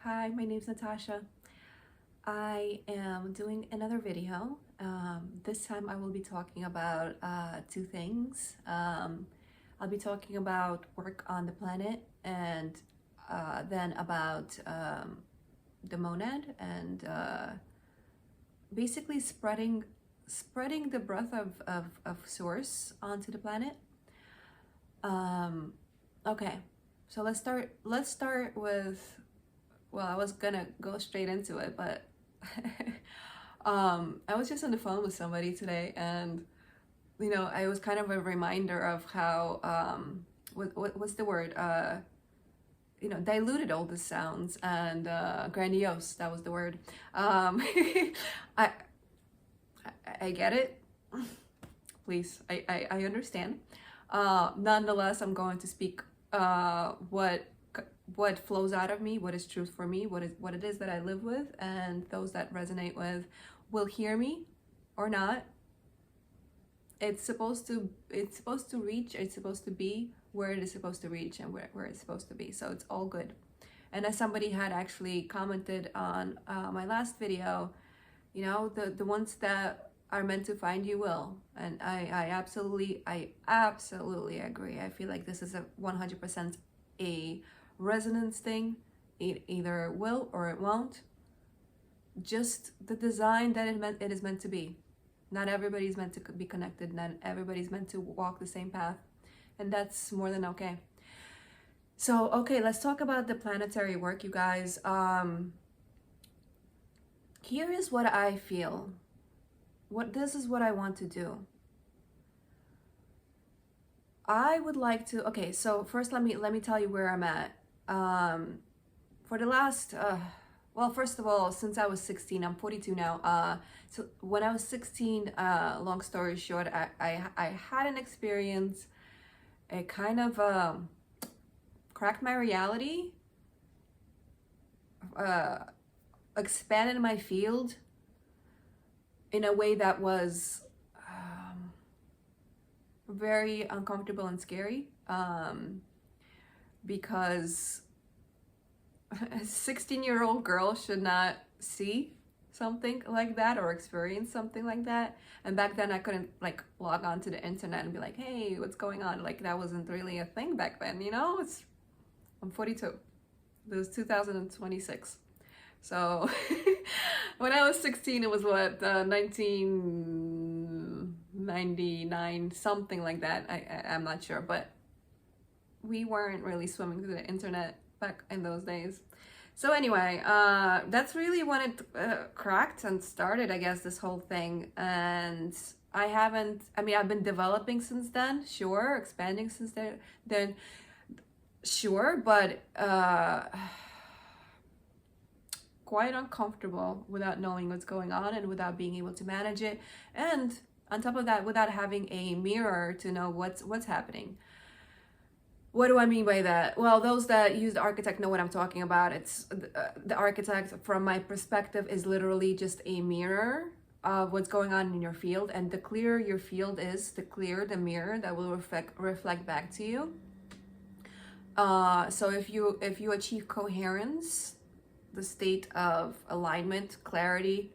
Hi, my name's Natasha. I am doing another video. This time I will be talking about two things. I'll be talking about work on the planet and then about the monad and basically spreading the breath of source onto the planet. Okay, so let's start with, well, I was gonna go straight into it, but I was just on the phone with somebody today, and it was kind of a reminder of how what's the word? Diluted all the sounds and grandiose. That was the word. I I get it. Please, I understand. Nonetheless, I'm going to speak what flows out of me, what is truth for me, what it is that I live with, and those that resonate with will hear me or not. It's supposed to reach, it's supposed to be where it is supposed to reach and where it's supposed to be. So it's all good. And as somebody had actually commented on my last video, the ones that are meant to find you will. And I absolutely agree. I feel like this is a 100% a resonance thing. It either will or it won't. Just the design that it is meant to be. Not everybody's meant to be connected. Not everybody's meant to walk the same path. And that's more than okay. So, okay, let's talk about the planetary work, you guys. Here is what I feel. This is what I want to do. I would like to, okay, so first let me tell you where I'm at. For the last, well, first of all, since I was 16, I'm 42 now. So when I was 16, long story short, I had an experience. It kind of cracked my reality, expanded my field in a way that was very uncomfortable and scary, because a 16-year-old girl should not see something like that or experience something like that. And back then I couldn't like log on to the internet and be like, hey, what's going on? Like that wasn't really a thing back then, I'm 42. It was 2026. So when I was 16, it was what, 1999, something like that. I'm not sure, but we weren't really swimming through the internet back in those days. So anyway, that's really when it cracked and started, I guess, this whole thing. And I've been developing since then, sure, expanding since then, sure, but quite uncomfortable without knowing what's going on and without being able to manage it. And on top of that, without having a mirror to know what's happening. What do I mean by that? Well, those that use the architect know what I'm talking about. It's the architect, from my perspective, is literally just a mirror of what's going on in your field. And the clearer your field is, the clearer the mirror that will reflect back to you. So if you achieve coherence, the state of alignment, clarity,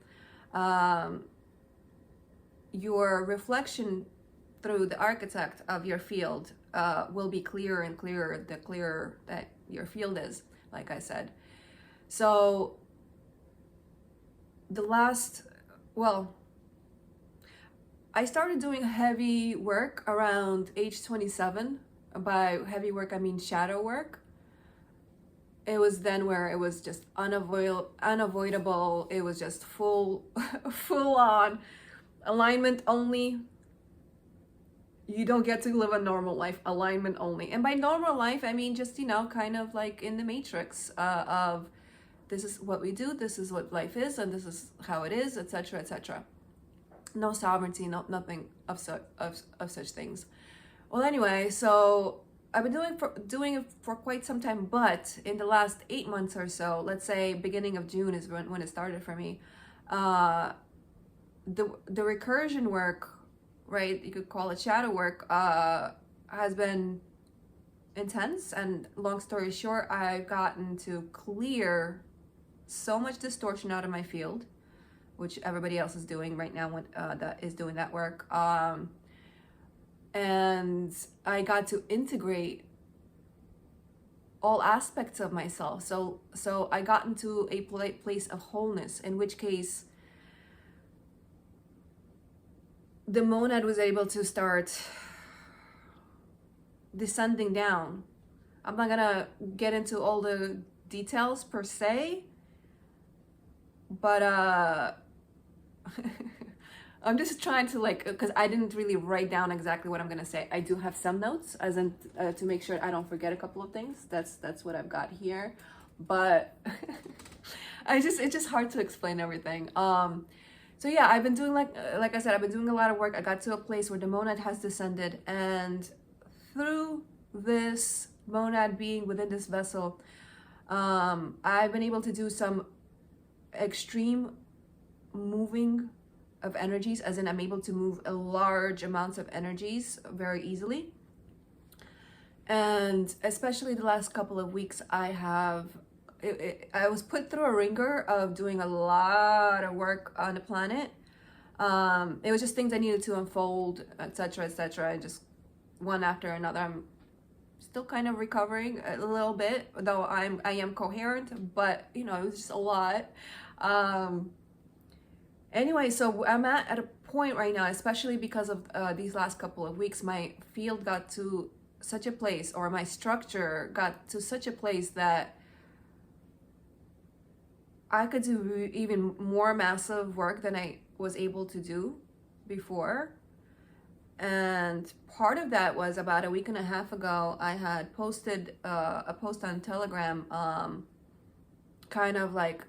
your reflection through the architect of your field will be clearer and clearer, the clearer that your field is, like I said. So I started doing heavy work around age 27. By heavy work, I mean shadow work. It was then where it was just unavoidable. It was just full on alignment only. You don't get to live a normal life, alignment only. And by normal life, I mean just, kind of like in the matrix of this is what we do, this is what life is, and this is how it is, etc., etc. No sovereignty, nothing of such things. Well, anyway, so I've been doing it for quite some time, but in the last 8 months or so, let's say beginning of June is when it started for me, the recursion work, right, you could call it shadow work, has been intense. And long story short, I've gotten to clear so much distortion out of my field, which everybody else is doing right now when that is doing that work. And I got to integrate all aspects of myself. So I got into a place of wholeness, in which case the monad was able to start descending down. I'm not gonna get into all the details per se, but I'm just trying to because I didn't really write down exactly what I'm gonna say. I do have some notes, as in to make sure I don't forget a couple of things. That's what I've got here, but it's just hard to explain everything. So yeah, I've been doing like I said, I've been doing a lot of work. I got to a place where the monad has descended, and through this monad being within this vessel, I've been able to do some extreme moving of energies, as in I'm able to move a large amounts of energies very easily. And especially the last couple of weeks, I was put through a ringer of doing a lot of work on the planet. It was just things I needed to unfold, etc., etc., and just one after another. I'm still kind of recovering a little bit, though I am coherent, but it was just a lot. Anyway, so I'm at a point right now, especially because of these last couple of weeks, my field got to such a place, or my structure got to such a place that I could do even more massive work than I was able to do before. And part of that was about a week and a half ago, I had posted a post on Telegram, kind of like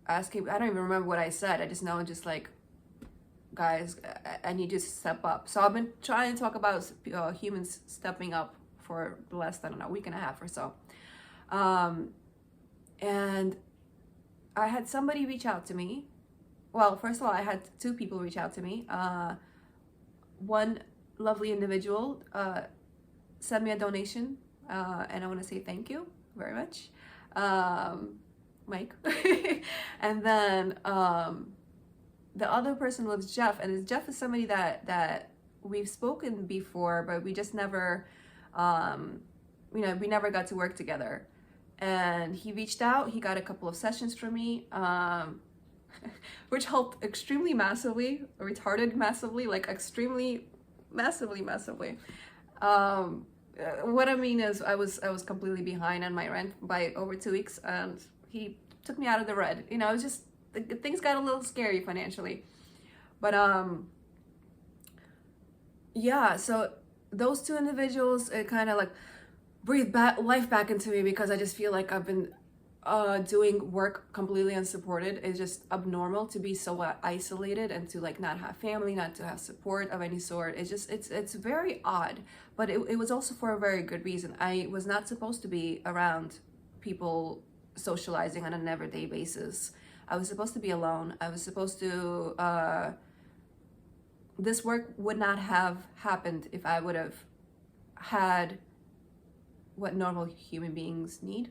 asking, I don't even remember what I said. I just know, just like, guys, I need you to step up. So I've been trying to talk about humans stepping up for the last, I don't know, week and a half or so. And I had somebody reach out to me. Well, first of all, I had two people reach out to me. One lovely individual sent me a donation, and I want to say thank you very much, Mike. And then the other person was Jeff, and Jeff is somebody that we've spoken before, but we just never, we never got to work together. And he reached out. He got a couple of sessions from me, which helped extremely massively, retarded massively, like extremely massively. What I mean is, I was completely behind on my rent by over 2 weeks, and he took me out of the red. It was just, things got a little scary financially, but yeah. So those two individuals, it kind of like breathed life back into me, because I just feel like I've been doing work completely unsupported. It's just abnormal to be so isolated, and to like not have family, not to have support of any sort. It's just, it's very odd, but it was also for a very good reason. I was not supposed to be around people socializing on an everyday basis. I was supposed to be alone. I was supposed to, this work would not have happened if I would have had what normal human beings need.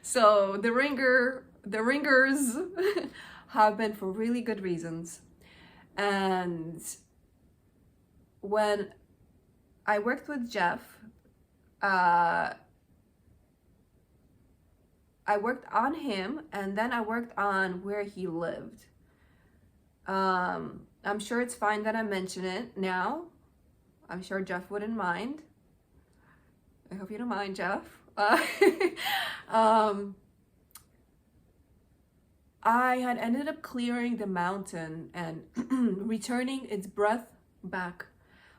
So the ringers have been for really good reasons. And when I worked with Jeff, I worked on him, and then I worked on where he lived. I'm sure it's fine that I mention it now. I'm sure Jeff wouldn't mind. I hope you don't mind, Jeff. I had ended up clearing the mountain and returning its breath back.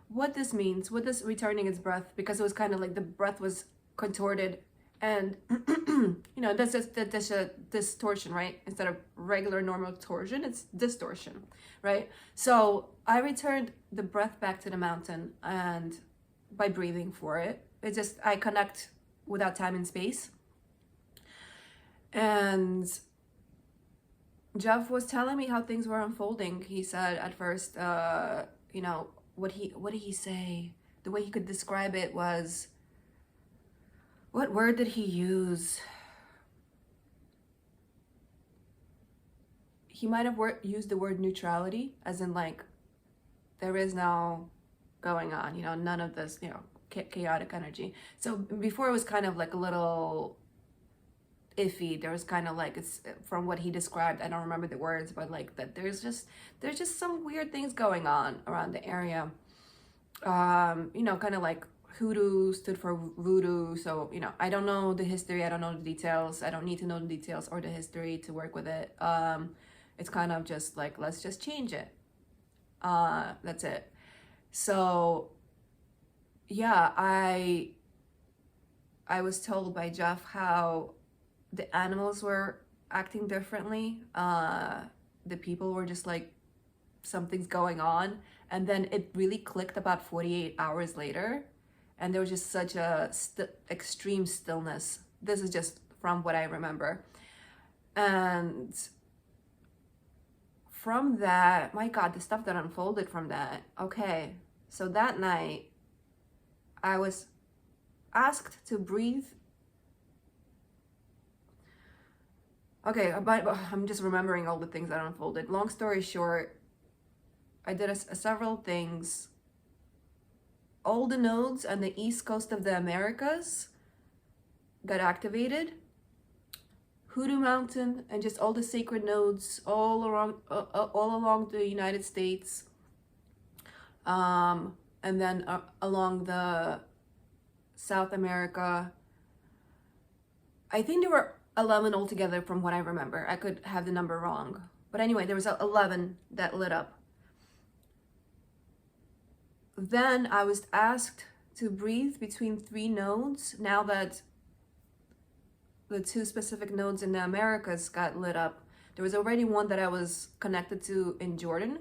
What this means, what does returning its breath, because it was kind of like the breath was contorted, and that's a distortion, right? Instead of regular normal torsion, it's distortion, right? So I returned the breath back to the mountain, and by breathing for it, it's just, I connect without time and space. And Jeff was telling me how things were unfolding. He said at first, what did he say? The way he could describe it was, what word did he use? he might have used the word neutrality, as in like there is no going on, you know, none of this, you know, chaotic energy. So before it was kind of like a little iffy. There was kind of like, it's from what he described, I don't remember the words, but like that there's just some weird things going on around the area. You know, kind of like hoodoo stood for voodoo. So, you know, I don't know the history, I don't know the details, I don't need to know the details or the history to work with it. It's kind of just like, let's just change it. That's it. So yeah, I was told by Jeff how the animals were acting differently. The people were just like, something's going on. And then it really clicked about 48 hours later. And there was just such a extreme stillness. This is just from what I remember. And from that, my God, the stuff that unfolded from that. Okay, so that night, I was asked to breathe. Okay, but I'm just remembering all the things that unfolded. Long story short, I did several things. All the nodes on the east coast of the Americas got activated. Hoodoo Mountain and just all the sacred nodes all along the United States, and then along the South America. I think there were 11 altogether from what I remember. I could have the number wrong, but anyway, there was 11 that lit up. Then I was asked to breathe between 3 nodes. Now that the 2 specific nodes in the Americas got lit up, there was already one that I was connected to in Jordan.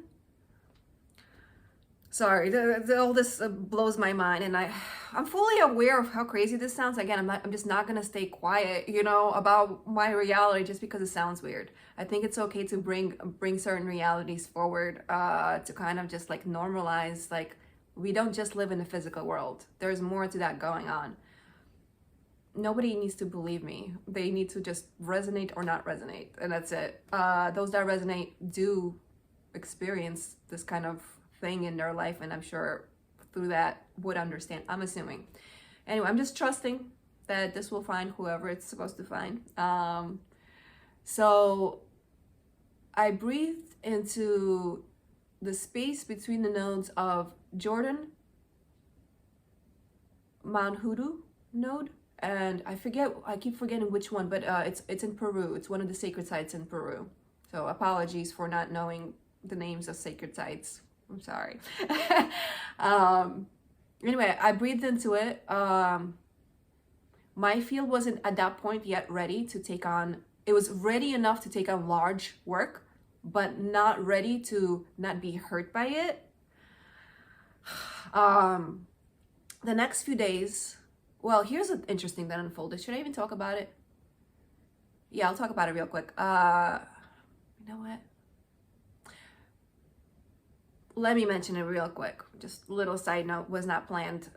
Sorry, all this blows my mind, and I'm fully aware of how crazy this sounds. Again, I'm just not gonna stay quiet, you know, about my reality just because it sounds weird. I think it's okay to bring certain realities forward, to kind of just like normalize, like, we don't just live in the physical world. There's more to that going on. Nobody needs to believe me. They need to just resonate or not resonate, and that's it. Those that resonate do experience this kind of thing in their life, and I'm sure through that would understand, I'm assuming. Anyway, I'm just trusting that this will find whoever it's supposed to find. So I breathed into the space between the nodes of Jordan, Mount Hoodoo node, and I keep forgetting which one, but it's in Peru. It's one of the sacred sites in Peru. So apologies for not knowing the names of sacred sites. I'm sorry. Anyway, I breathed into it. My field wasn't at that point yet ready to take on, it was ready enough to take on large work, but not ready to not be hurt by it. The next few days, well, here's an interesting that unfolded. Should I even talk about it? Yeah, I'll talk about it real quick. You know what? Let me mention it real quick. Just a little side note, was not planned.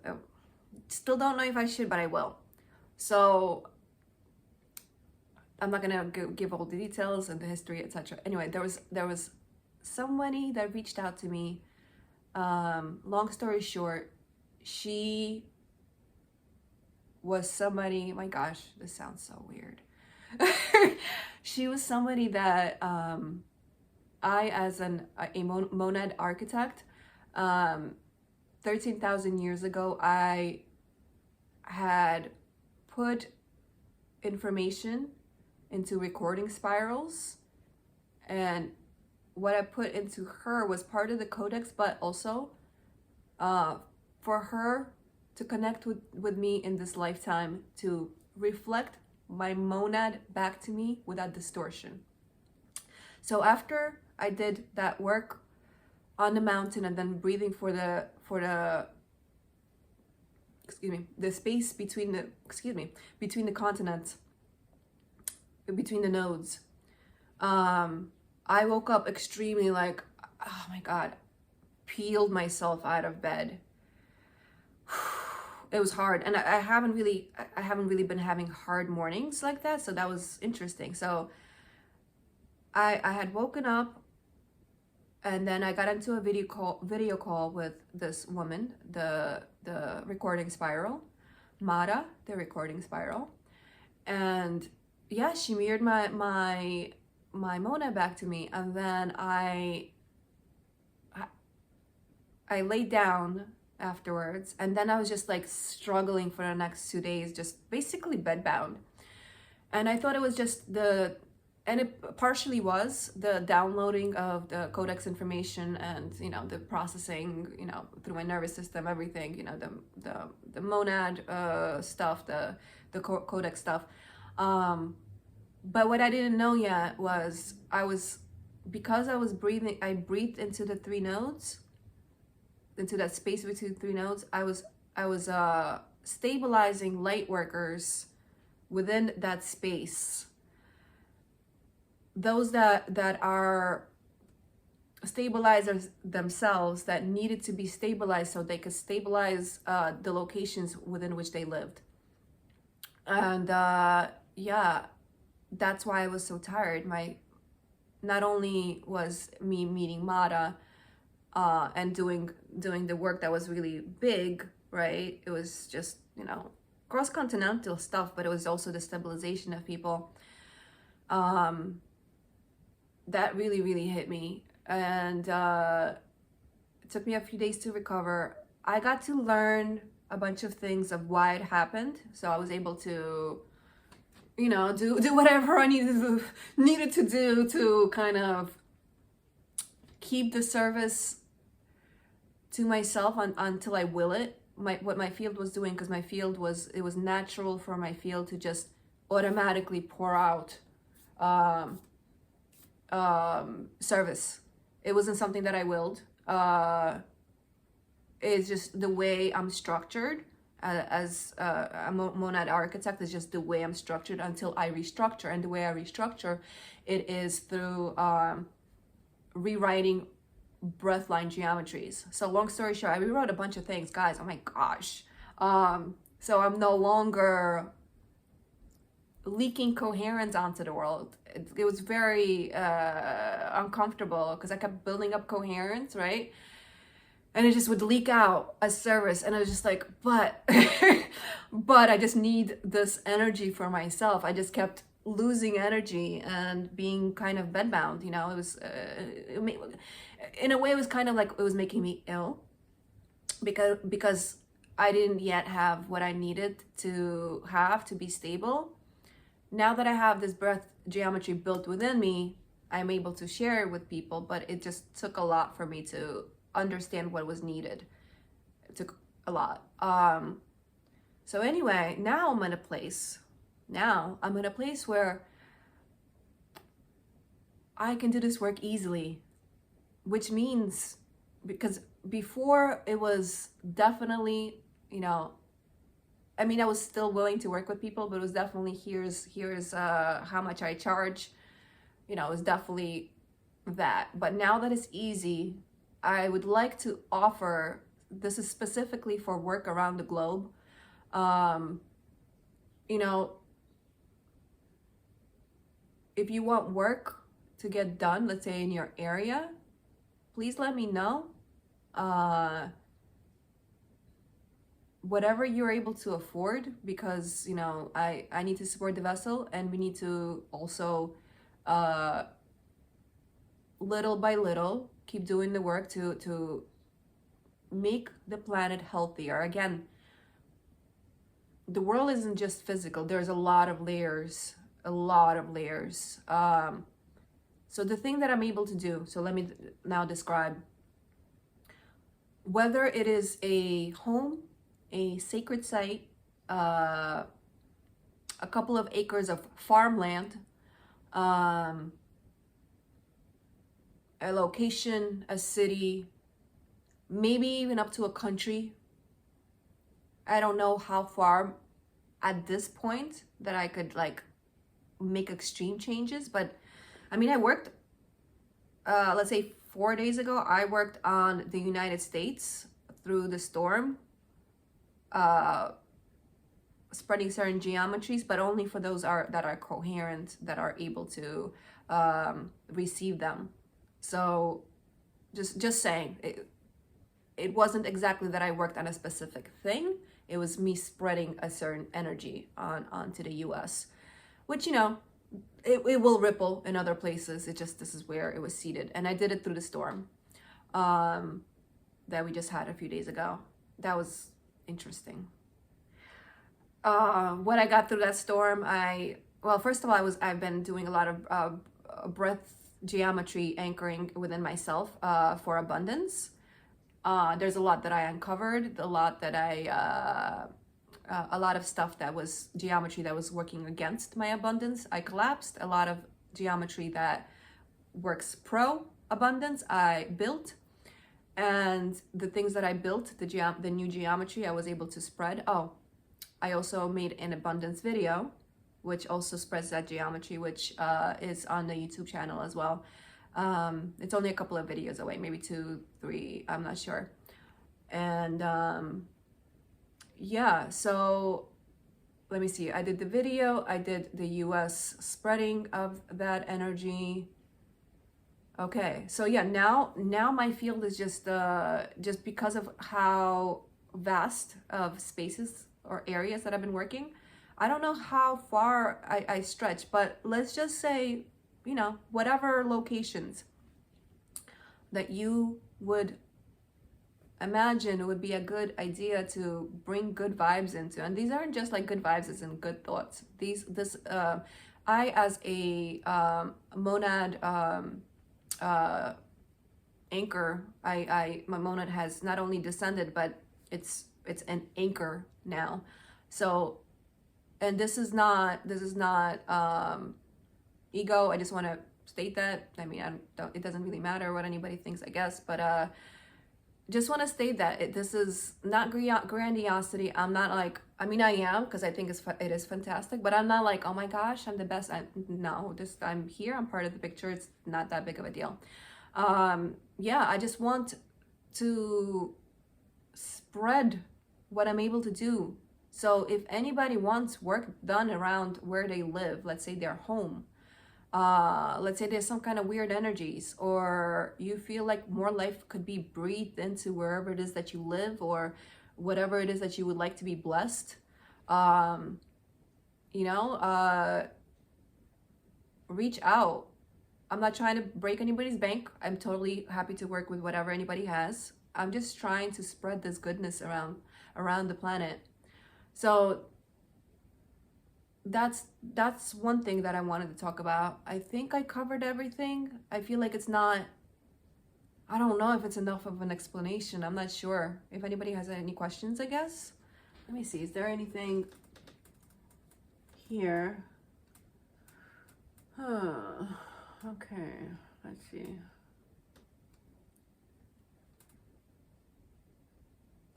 Still don't know if I should, but I will. So I'm not gonna give all the details and the history, etc. Anyway, there was somebody that reached out to me. Long story short, she was somebody, my gosh, this sounds so weird. She was somebody that I, as a monad architect, 13,000 years ago, I had put information into recording spirals, and what I put into her was part of the codex, but also for her to connect with me in this lifetime, to reflect my monad back to me without distortion. So after I did that work on the mountain and then breathing for the space between the continents, between the nodes, I woke up extremely like, oh my God, peeled myself out of bed. It was hard, and I haven't really been having hard mornings like that, so that was interesting. So I had woken up, and then I got into a video call with this woman, the recording spiral, Mara, the recording spiral. And yeah, she mirrored my Mona back to me. And then I laid down afterwards, and then I was just like struggling for the next 2 days, just basically bedbound. And I thought it was just and it partially was the downloading of the codex information, and the processing, through my nervous system, everything, the monad stuff, the codex stuff. But what I didn't know yet was because I was breathing, I breathed into the 3 nodes, into that space between 3 nodes. I was stabilizing light workers within that space. Those that are stabilizers themselves, that needed to be stabilized so they could stabilize the locations within which they lived. And yeah, that's why I was so tired. Not only was me meeting Mara and doing the work that was really big, right? It was just, cross-continental stuff, but it was also the stabilization of people. That really, really hit me. And it took me a few days to recover. I got to learn a bunch of things of why it happened. So I was able to, do whatever I needed to do to kind of keep the service to myself until I will it. What my field was doing, because my field it was natural for my field to just automatically pour out service. It wasn't something that I willed. It's just the way I'm structured as a monad architect. Is just the way I'm structured until I restructure. And the way I restructure it is through rewriting breath line geometries. So long story short, I rewrote a bunch of things, guys. Oh my gosh. So I'm no longer leaking coherence onto the world. It was very uncomfortable, because I kept building up coherence, right? And it just would leak out as service, and I was just like, but I just need this energy for myself. I just kept losing energy and being kind of bedbound. It was in a way, it was kind of like it was making me ill, because I didn't yet have what I needed to have to be stable. Now that I have this breath geometry built within me, I'm able to share it with people, but it just took a lot for me to understand what was needed. It took a lot. So anyway, now I'm in a place where I can do this work easily, which means, because before it was definitely, I was still willing to work with people, but it was definitely here's how much I charge. It was definitely that. But now that it's easy, I would like to offer, this is specifically for work around the globe. If you want work to get done, let's say in your area, please let me know. Whatever you're able to afford, because I need to support the vessel, and we need to also little by little keep doing the work to make the planet healthier. Again, the world isn't just physical. There's a lot of layers. So the thing that I'm able to do, so let me now describe. Whether it is a home, a sacred site, a couple of acres of farmland, a location, a city, maybe even up to a country. I don't know how far at this point that I could make extreme changes, but I worked, let's say 4 days ago, I worked on the United States through the storm. spreading certain geometries, but only for those that are coherent, that are able to receive them. So just saying, it wasn't exactly that I worked on a specific thing. It was me spreading a certain energy onto the US, which, you know, it will ripple in other places. It just, this is where it was seated. And I did it through the storm that we just had a few days ago. That was interesting. When I got through that storm, well, first of all, I've been doing a lot of breath geometry anchoring within myself for abundance. There's a lot that I uncovered, a lot of stuff that was geometry that was working against my abundance. I collapsed. A lot of geometry that works pro abundance, I built. And the things that I built, the new geometry, I was able to spread. Oh, I also made an abundance video, which also spreads that geometry, which is on the YouTube channel as well. It's only a couple of videos away, maybe 2, 3, I'm not sure. And yeah, so let me see. I did the video, I did the US spreading of that energy. Okay, so yeah, now my field is just because of how vast of spaces or areas that I've been working. I don't know how far I stretch, but let's just say, you know, whatever locations that you would imagine would be a good idea to bring good vibes into. And these aren't just like good vibes as in good thoughts. I as a monad anchor, my monad has not only descended, but it's an anchor now. So, and this is not ego. I just want to state that. I mean, it doesn't really matter what anybody thinks, I guess, but just want to state that this is not grandiosity. I'm not like, I mean, I am, because I think it is fantastic, but I'm not like, oh my gosh, I'm the best. No, just I'm here, I'm part of the picture. It's not that big of a deal. Yeah, I just want to spread what I'm able to do. So if anybody wants work done around where they live, let's say their home, let's say there's some kind of weird energies, or you feel like more life could be breathed into wherever it is that you live, or whatever it is that you would like to be blessed, you know, reach out. I'm not trying to break anybody's bank. I'm totally happy to work with whatever anybody has. I'm just trying to spread this goodness around the planet. So that's one thing that I wanted to talk about. I think I covered everything. I feel like it's not, I don't know if it's enough of an explanation. I'm not sure. If anybody has any questions, I guess. Let me see, is there anything here? Okay, let's see.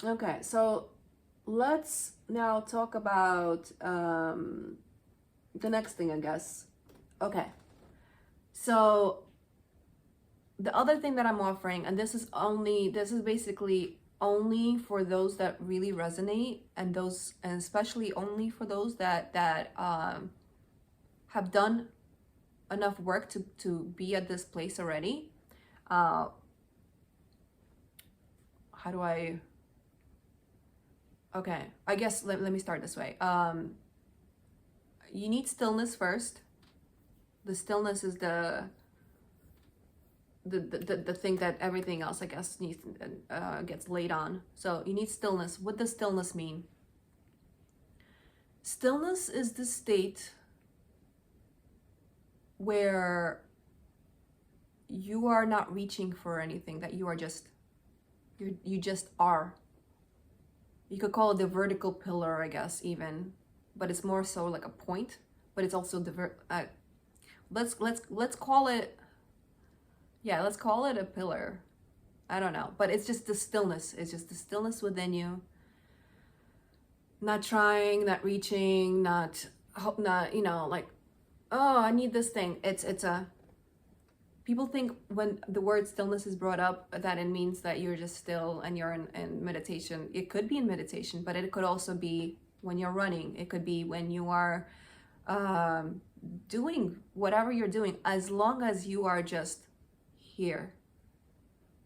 Okay, so let's now talk about the next thing, I guess. Okay, so the other thing that I'm offering, and this is basically only for those that really resonate, and especially only for those that have done enough work to be at this place already. How do I? Okay, I guess let me start this way. You need stillness first. The stillness is the thing that everything else, I guess, needs gets laid on. So you need stillness. What does stillness mean? Stillness is the state where you are not reaching for anything, that you are just, you just are. You could call it the vertical pillar, I guess, even, but it's more so like a point, but it's also let's call it, yeah, let's call it a pillar. I don't know, but it's just the stillness. It's just the stillness within you. Not trying, not reaching, not, you know, like, oh, I need this thing. People think when the word stillness is brought up that it means that you're just still and you're in meditation. It could be in meditation, but it could also be when you're running. It could be when you are doing whatever you're doing, as long as you are just here.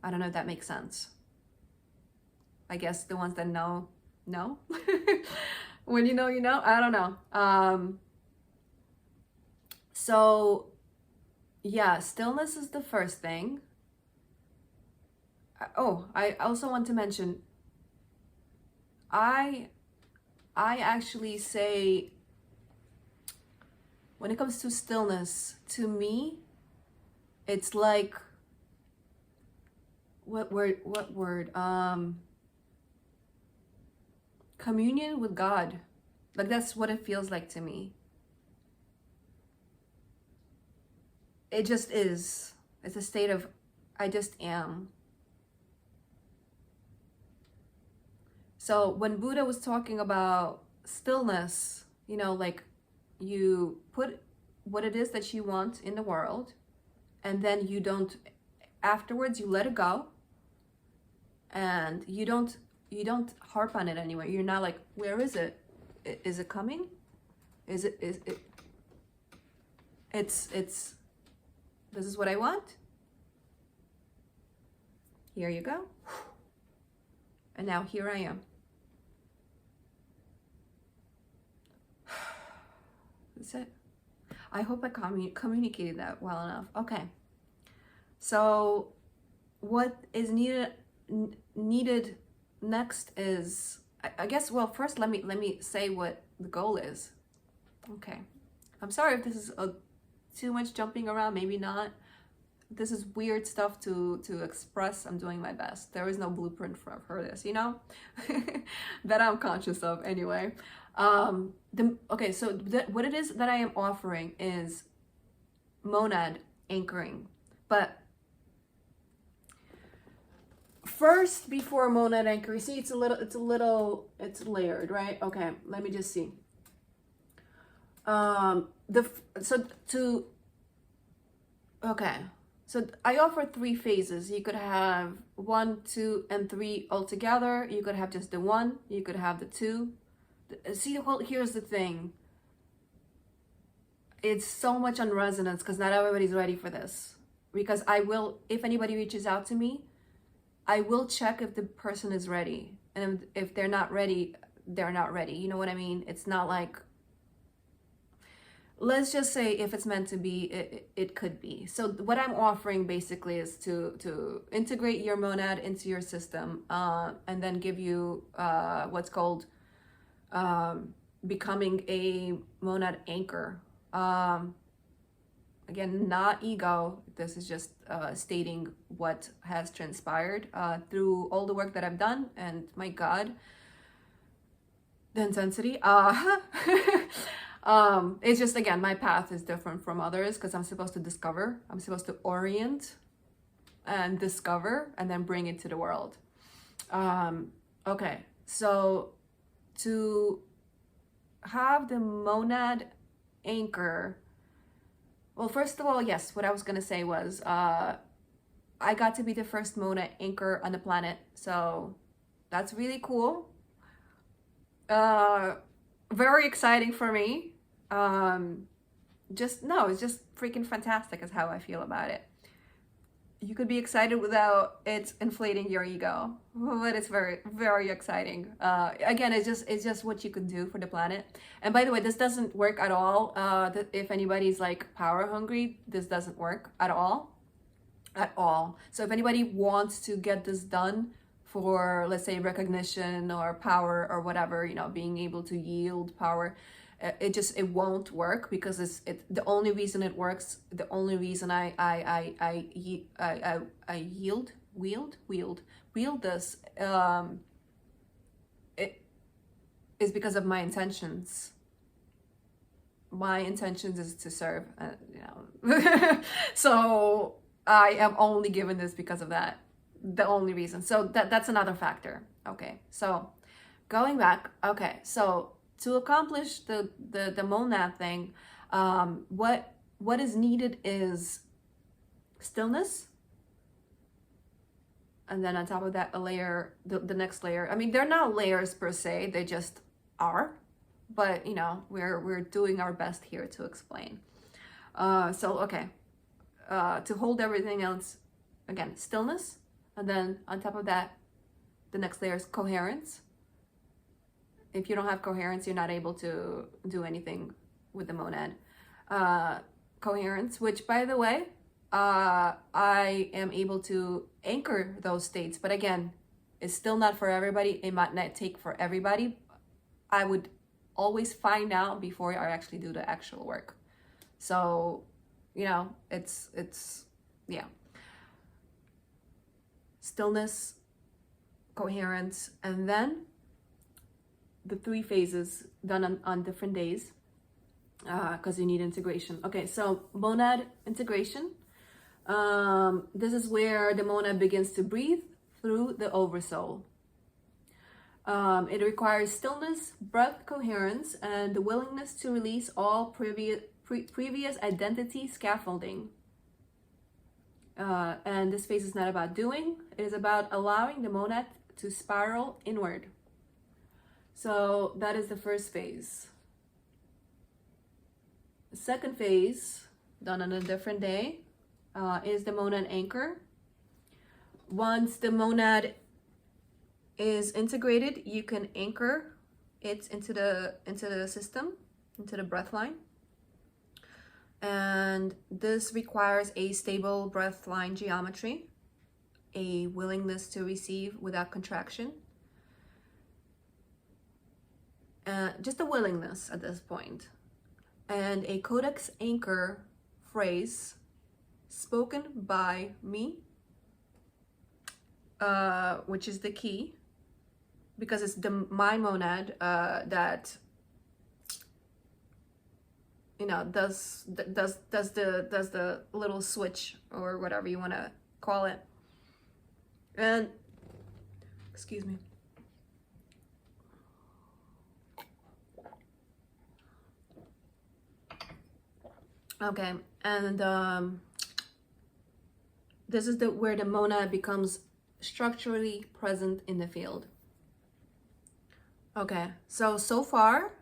I don't know if that makes sense. I guess the ones that know. When you know, you know. I don't know. So yeah, stillness is the first thing. Oh, I also want to mention, I actually say, when it comes to stillness, to me, it's like, what word? Communion with God. Like, that's what it feels like to me. It just is. It's a state of, I just am. So when Buddha was talking about stillness, you know, like, you put what it is that you want in the world, and then you don't, afterwards you let it go, and you don't harp on it anymore. You're not like, where is it? Is it coming? Is it it's this is what I want. Here you go. And now here I am. That's it. I hope I communicated that well enough. Okay. So what is needed next is, I guess, well, first let me say what the goal is. Okay. I'm sorry if this is too much jumping around, maybe not. This is weird stuff to express. I'm doing my best. There is no blueprint for this, you know, that I'm conscious of anyway. Okay, so what it is that I am offering is monad anchoring. But first, before monad anchoring, see, it's layered, right? Okay, let me just see. So I offer 3 phases. You could have 1, 2, and 3 all together. You could have just the 1. You could have the 2. See, well, here's the thing. It's so much on resonance because not everybody's ready for this. Because I will, if anybody reaches out to me, I will check if the person is ready. And if they're not ready, they're not ready. You know what I mean? It's not like, let's just say if it's meant to be, it could be. So what I'm offering basically is to integrate your monad into your system, and then give you what's called becoming a monad anchor. Again, not ego. This is just stating what has transpired through all the work that I've done, and my God, the intensity. It's just, again, my path is different from others because I'm supposed to discover. I'm supposed to orient and discover and then bring it to the world. Okay, so to have the monad anchor, well, first of all, yes, what I was going to say was I got to be the first monad anchor on the planet. So that's really cool. Very exciting for me. It's just freaking fantastic is how I feel about it. You could be excited without it inflating your ego, but it's very, very exciting. Again, it's just what you could do for the planet. And by the way, this doesn't work at all. If anybody's like power hungry, this doesn't work at all. So if anybody wants to get this done for, let's say, recognition or power or whatever, you know, being able to yield power, it won't work, because the only reason it works, the only reason I wield this it is because of my intentions. My intentions is to serve, so I am only given this because of that. The only reason. So that's another factor. Okay, so going back. Okay, so to accomplish the monad thing, what is needed is stillness, and then on top of that a layer, the next layer. I mean, they're not layers per se, they just are. but you know, we're doing our best here to explain. So okay, to hold everything else, again, stillness, and then on top of that, the next layer is coherence. If you don't have coherence, you're not able to do anything with the monad. Coherence, which by the way, I am able to anchor those states, but again, it's still not for everybody. It might not take for everybody. I would always find out before I actually do the actual work. So, you know, it's yeah. Stillness, coherence, and then the 3 phases done on different days, because you need integration. Okay, so monad integration. This is where the monad begins to breathe through the oversoul. It requires stillness, breath coherence, and the willingness to release all previous identity scaffolding. And this phase is not about doing, it is about allowing the monad to spiral inward. So that is the first phase. The second phase, done on a different day, is the monad anchor. Once the monad is integrated, you can anchor it into the system, into the breath line. And this requires a stable breath line geometry, a willingness to receive without contraction, just a willingness at this point, and a codex anchor phrase spoken by me, which is the key, because it's my monad that, you know, does the little switch, or whatever you want to call it. And excuse me. Okay, and this is where the monad becomes structurally present in the field. Okay, so far,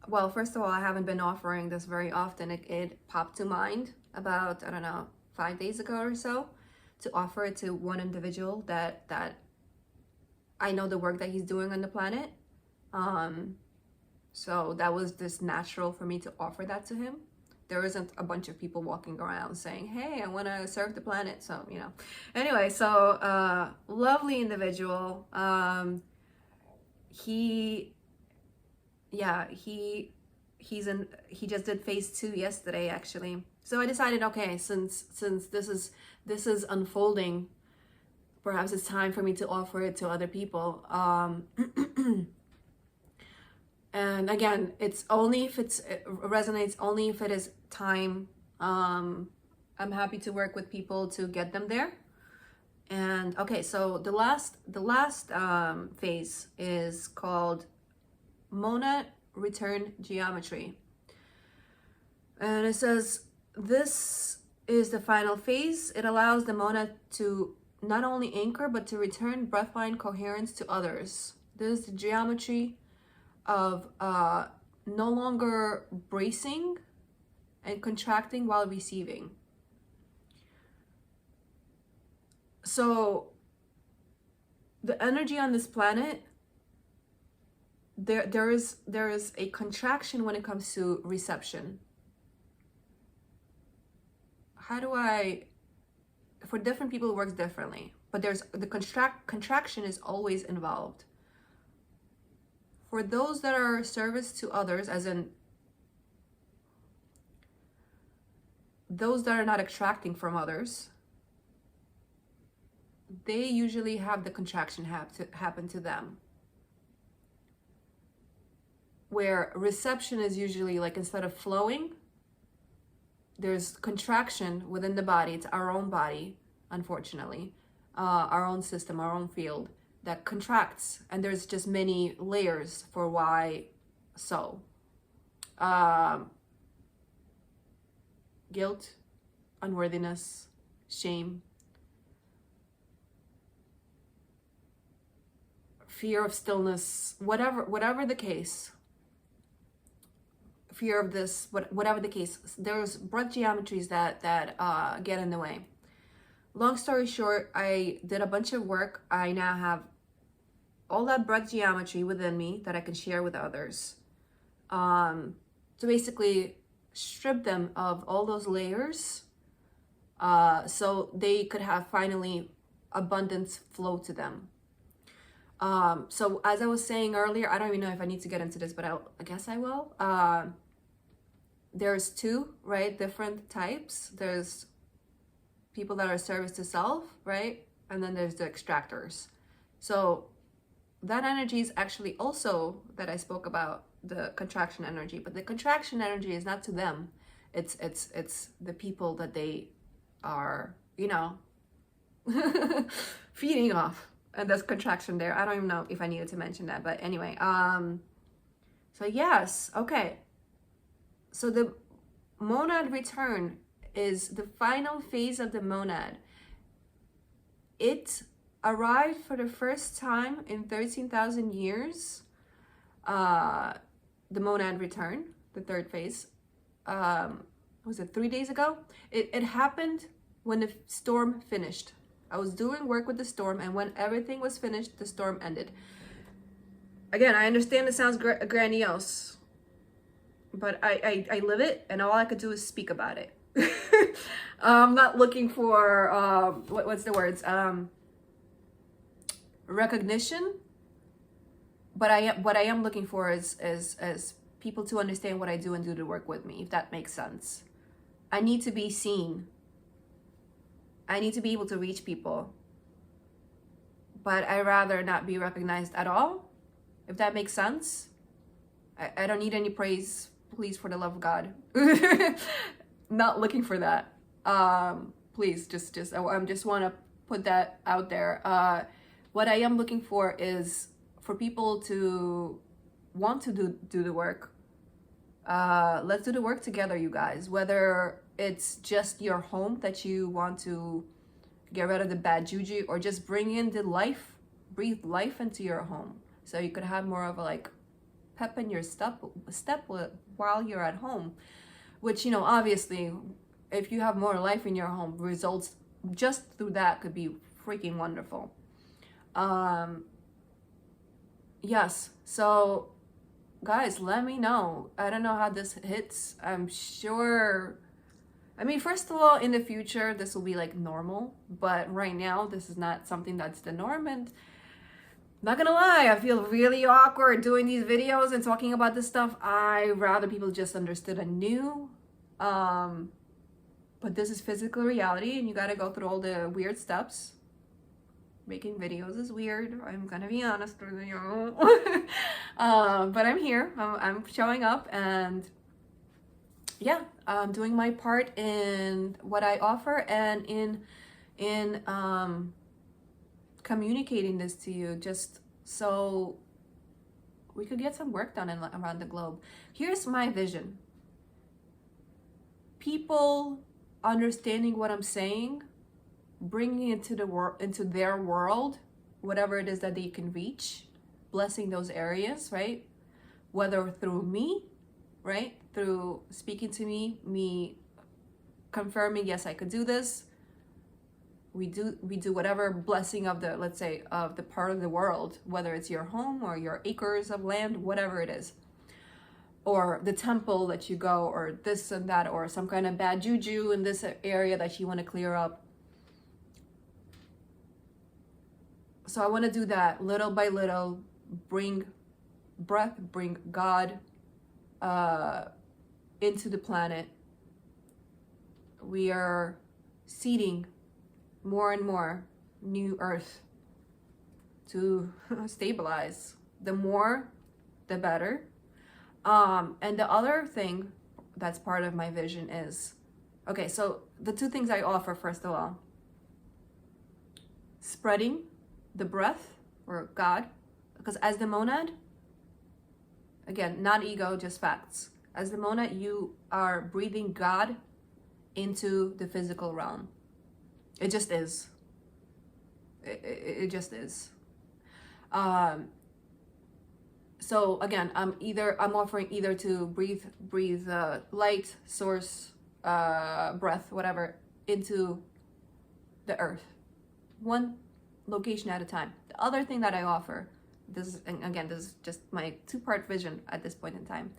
well, first of all, I haven't been offering this very often. It popped to mind about, I don't know, 5 days ago or so, to offer it to one individual that I know the work that he's doing on the planet. So that was just natural for me to offer that to him. There isn't a bunch of people walking around saying, hey, I want to serve the planet. So, you know, anyway, so lovely individual. He just did phase 2 yesterday, actually. So I decided, okay, since this is unfolding, perhaps it's time for me to offer it to other people. And again, it's only if it resonates, only if it is time. I'm happy to work with people to get them there. And okay, so the last phase is called monad return geometry. And it says, this is the final phase. It allows the monad to not only anchor, but to return breathline coherence to others. This is the geometry of no longer bracing and contracting while receiving. So the energy on this planet, there is a contraction when it comes to reception. For different people it works differently, but there's the contraction is always involved. For those that are service to others, as in those that are not extracting from others, they usually have the contraction happen to them. Where reception is usually like, instead of flowing, there's contraction within the body. It's our own body, unfortunately, our own system, our own field that contracts, and there's just many layers for why so. Guilt, unworthiness, shame, fear of stillness, whatever the case. fear of this, whatever the case. There's breath geometries that get in the way. Long story short, I did a bunch of work. I now have all that breath geometry within me that I can share with others. To basically strip them of all those layers, so they could have finally abundance flow to them. So as I was saying earlier, I don't even know if I need to get into this, but I guess I will. There's two, right, different types. There's people that are service to self, right? And then there's the extractors. So that energy is actually also that I spoke about, the contraction energy, but the contraction energy is not to them. It's the people that they are, you know, feeding off. And there's contraction there. I don't even know if I needed to mention that, but anyway, so yes, okay. So the monad return is the final phase of the monad. It arrived for the first time in 13,000 years. The monad return, the third phase. Was it 3 days ago? It happened when the storm finished. I was doing work with the storm, and when everything was finished, the storm ended. Again, I understand it sounds grandiose, but I live it, and all I could do is speak about it. I'm not looking for what's the words, recognition, but what I am looking for is people to understand what I do and do the work with me, if that makes sense. I need to be seen. I need to be able to reach people, but I rather not be recognized at all, if that makes sense. I don't need any praise, please, for the love of God. Not looking for that. Please, I just want to put that out there. What I am looking for is for people to want to do the work. Let's do the work together, you guys. Whether it's just your home that you want to get rid of the bad juju, or just bring in the life, breathe life into your home, so you could have more of a like pep in your step while you're at home. Which, you know, obviously, if you have more life in your home, results just through that could be freaking wonderful. Yes, so guys, let me know. I don't know how this hits. I'm sure, I mean, first of all, in the future, this will be like normal, but right now, this is not something that's the norm. And not gonna lie, I feel really awkward doing these videos and talking about this stuff. I rather people just understood and knew. But this is physical reality, and you gotta go through all the weird steps. Making videos is weird, I'm gonna be honest with you. But I'm here, I'm showing up, and yeah, I'm doing my part in what I offer, and in communicating this to you, just so we could get some work done around the globe. Here's my vision. People understanding what I'm saying, bringing it into their world, whatever it is that they can reach, blessing those areas, right? Whether through me, right? Through speaking to me confirming, yes, I could do this. We do whatever blessing of the, let's say, of the part of the world, whether it's your home or your acres of land, whatever it is, or the temple that you go, or this and that, or some kind of bad juju in this area that you want to clear up. So I want to do that little by little, bring breath, bring God into the planet. We are seeding more and more new earth to stabilize. The more, the better. And the other thing that's part of my vision is, okay, so the two things I offer, first of all, spreading the breath, or God, because as the monad, again, not ego, just facts. As the monad, you are breathing God into the physical realm. It just is. It just is. So again, I'm offering either to breathe light source, breath, whatever, into the earth, one location at a time. The other thing that I offer, this is, and again, this is just my two-part vision at this point in time,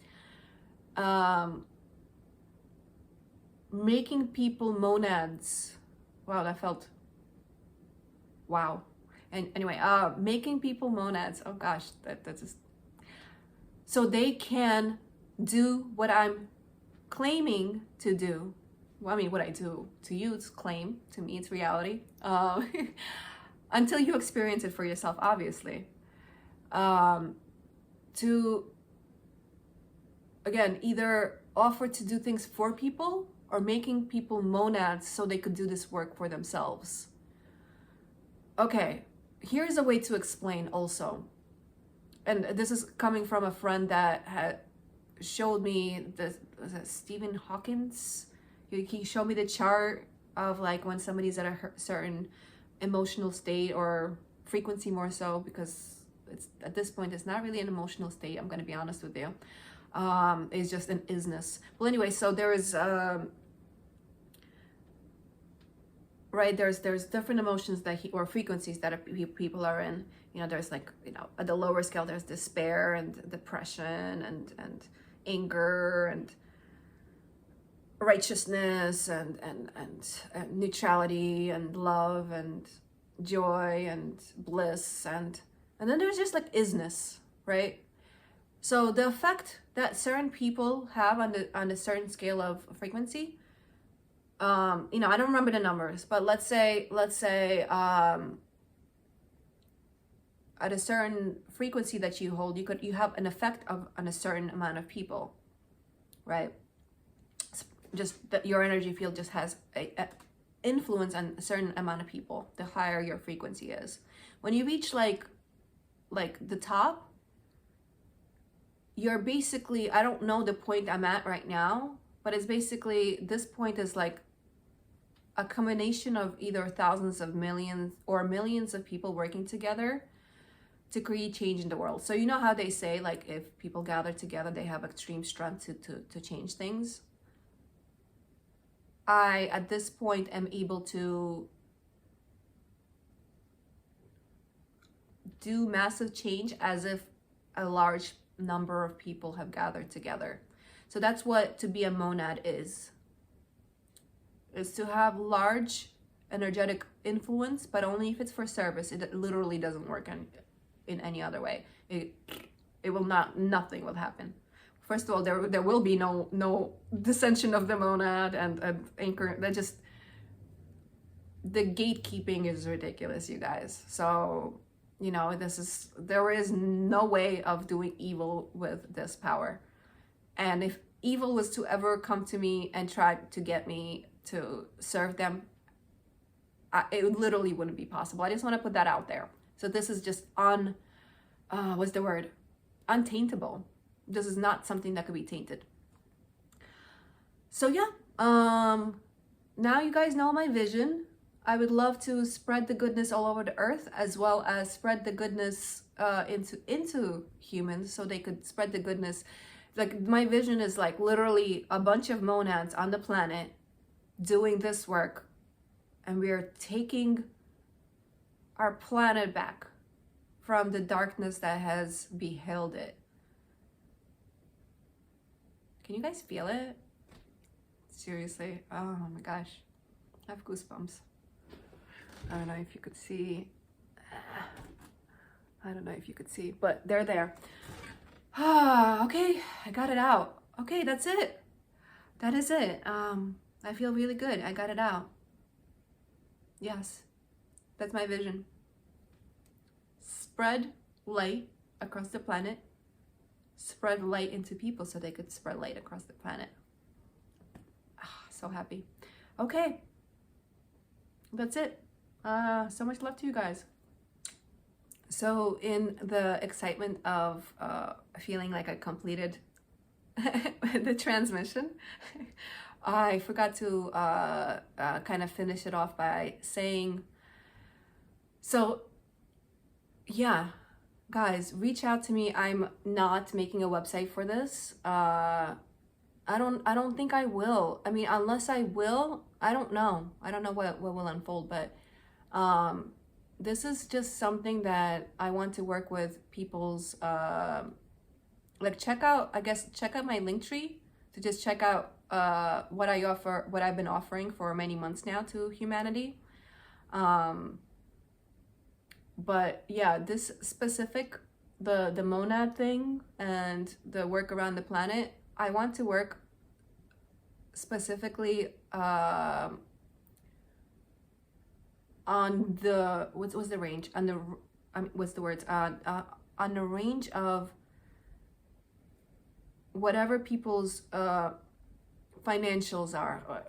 making people monads. Wow, that felt, wow. And anyway, making people monads. Oh gosh, that's just, so they can do what I'm claiming to do. Well, I mean, what I do to you, it's claim. To me, it's reality. Until you experience it for yourself, obviously. To, again, either offer to do things for people or making people monads so they could do this work for themselves. Okay, here's a way to explain also. And this is coming from a friend that had showed me this, was it Stephen Hawkins? He showed me the chart of like when somebody's at a certain emotional state or frequency, more so, because it's at this point it's not really an emotional state, I'm going to be honest with you. It's just an isness. Well, anyway, so there is right, there's different emotions that or frequencies that people are in. You know, there's like, you know, at the lower scale there's despair and depression and anger and righteousness and neutrality and love and joy and bliss, and then there's just like isness, right? So the effect that certain people have on a certain scale of frequency, you know, I don't remember the numbers, but let's say at a certain frequency that you hold, you have an effect on a certain amount of people, right? Just that your energy field just has a influence on a certain amount of people. The higher your frequency is, when you reach like the top, you're basically, I don't know the point I'm at right now, but it's basically, this point is like a combination of either thousands of millions or millions of people working together to create change in the world. So you know how they say, like, if people gather together, they have extreme strength to change things. I, at this point, am able to do massive change as if a large number of people have gathered together. So that's what to be a monad is to have large energetic influence, but only if it's for service. It literally doesn't work in any other way. It will not, nothing will happen. First of all, there will be no dissension of the monad and anchor. That just, the gatekeeping is ridiculous, you guys. So, you know, there is no way of doing evil with this power. And if evil was to ever come to me and try to get me to serve them, it literally wouldn't be possible. I just want to put that out there. So this is just what's the word? Untaintable. This is not something that could be tainted. So yeah, now you guys know my vision. I would love to spread the goodness all over the earth, as well as spread the goodness into humans, so they could spread the goodness. Like, my vision is like literally a bunch of monads on the planet doing this work, and we are taking our planet back from the darkness that has beheld it. Can you guys feel it? Seriously, oh my gosh, I have goosebumps. I don't know if you could see. I don't know if you could see, but they're there. Okay, I got it out. Okay, that's it. That is it. I feel really good. I got it out. Yes, that's my vision. Spread light across the planet. Spread light into people so they could spread light across the planet. So happy. Okay, that's it. So much love to you guys. So in the excitement of feeling like I completed the transmission, I forgot to kind of finish it off by saying, so yeah, guys, reach out to me. I'm not making a website for this. I don't think I will. I mean, unless I will, I don't know. I don't know what will unfold, but um this is just something that I want to work with people's like check out, I guess check out my link tree to just check out what I offer, what I've been offering for many months now to humanity. Um but yeah, this specific, the monad thing and the work around the planet, I want to work specifically on the what's the range on the what's the words on the range of whatever people's financials are,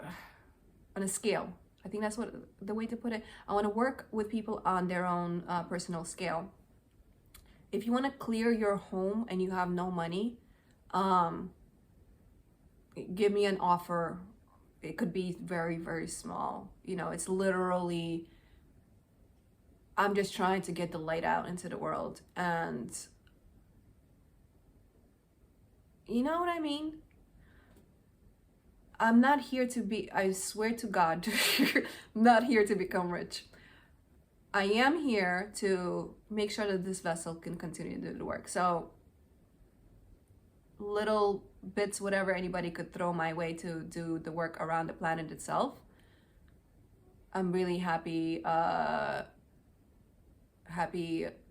on a scale. I think that's what the way to put it. I want to work with people on their own personal scale. If you want to clear your home and you have no money, give me an offer. It could be very, very small. You know, it's literally, I'm just trying to get the light out into the world. And you know what I mean? I'm not here to be, I swear to God, I'm not here to become rich. I am here to make sure that this vessel can continue to do the work. So little bits, whatever anybody could throw my way to do the work around the planet itself, I'm really happy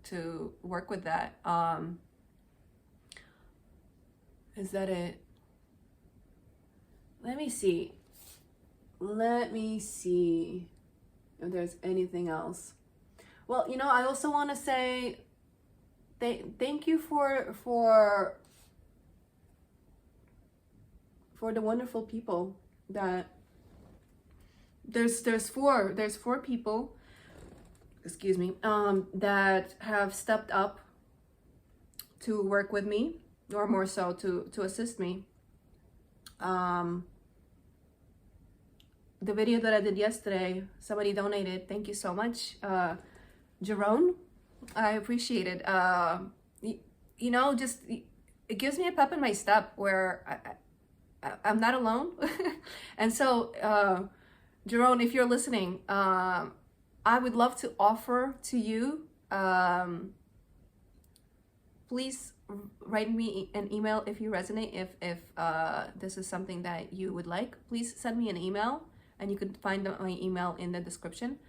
to work with that. Is that it? Let me see if there's anything else. Well, you know, I also want to say thank you for the wonderful people that there's four people, excuse me, that have stepped up to work with me, or more so to assist me. The video that I did yesterday, somebody donated. Thank you so much, Jerome. I appreciate it. You know, just it gives me a pep in my step where I'm not alone. And so, Jerome, if you're listening, I would love to offer to you. Please write me an email if you resonate. If this is something that you would like, please send me an email, and you can find my email in the description.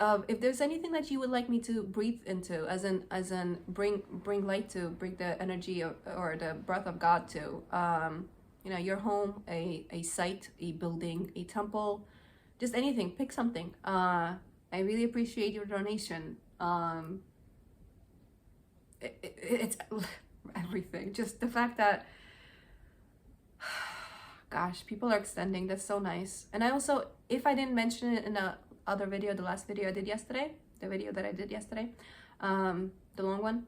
If there's anything that you would like me to breathe into, as in bring light to, bring the energy or the breath of God to, you know, your home, a site, a building, a temple, just anything. Pick something. I really appreciate your donation. It's everything. Just the fact that, gosh, people are extending. That's so nice. And I also, if I didn't mention it in the other video, the last video I did yesterday, the video that I did yesterday, the long one,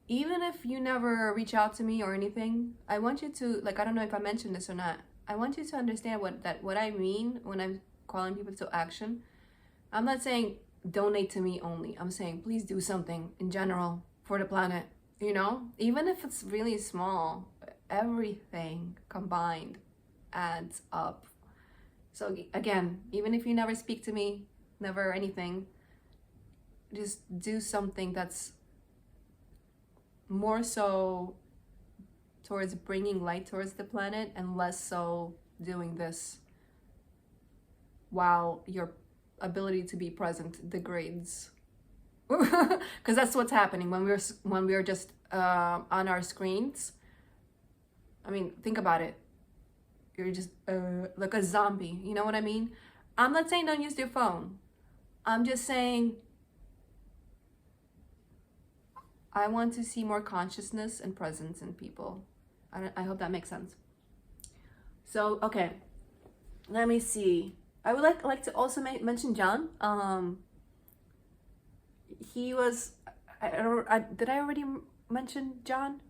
even if you never reach out to me or anything, I want you to, like, I don't know if I mentioned this or not, I want you to understand what I mean when I'm calling people to action. I'm not saying donate to me only. I'm saying please do something in general for the planet, you know, even if it's really small. Everything combined adds up. So again, even if you never speak to me, never anything, just do something that's more so towards bringing light towards the planet, and less so doing this while your ability to be present degrades. Because that's what's happening when we're just on our screens. I mean, think about it. You're just like a zombie. You know what I mean? I'm not saying don't use your phone. I'm just saying I want to see more consciousness and presence in people. I hope that makes sense. So, okay. Let me see. I would like to also mention John. He was... did I already mention John?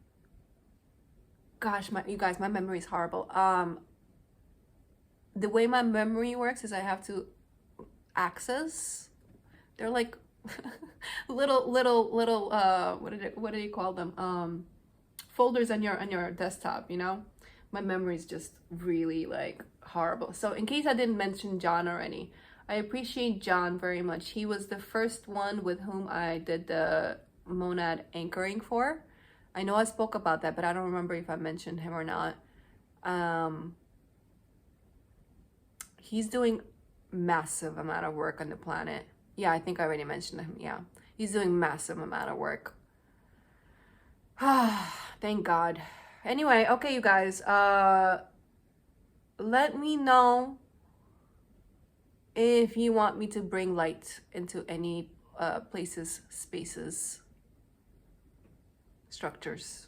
Gosh, you guys, my memory is horrible. The way my memory works is I have to axes. They're like little what do you call them? Folders on your desktop, you know? My memory is just really like horrible. So in case I didn't mention John already, I appreciate John very much. He was the first one with whom I did the monad anchoring for. I know I spoke about that, but I don't remember if I mentioned him or not. He's doing massive amount of work on the planet. Yeah, I think I already mentioned him. Yeah, he's doing massive amount of work. Thank God. Anyway, okay, you guys, let me know if you want me to bring light into any places, spaces, structures,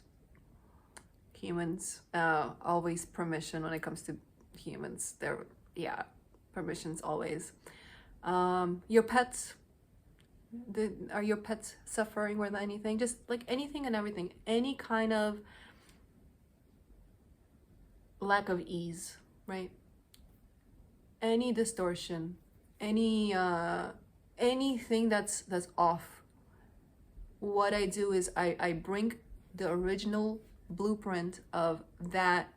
humans. Always permission when it comes to humans. Yeah, permissions always. Your pets. Are your pets suffering with anything? Just like anything and everything. Any kind of lack of ease, right? Any distortion, anything that's off. What I do is I bring the original blueprint of that,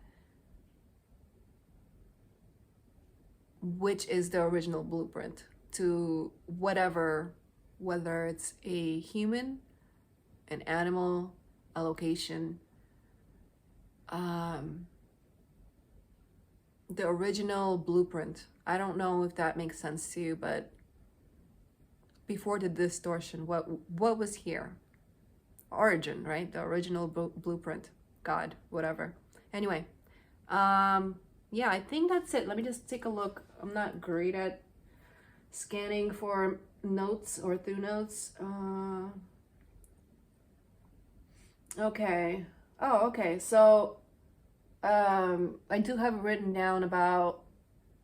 which is the original blueprint, to whatever, whether it's a human, an animal, a location, the original blueprint. I don't know if that makes sense to you, but before the distortion, what was here? Origin, right? The original blueprint, God, whatever. Anyway, yeah, I think that's it. Let me just take a look. I'm not great at scanning for notes or through notes. Okay. Oh, okay. So I do have written down about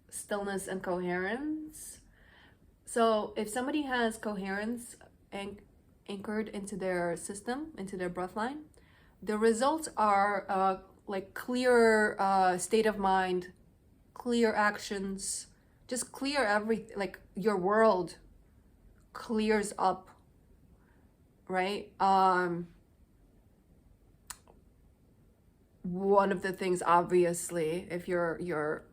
stillness and coherence. So if somebody has coherence anchored into their system, into their breath line, the results are like clear state of mind, clear actions, just clear everything. Like your world clears up, right? One of the things, obviously, if your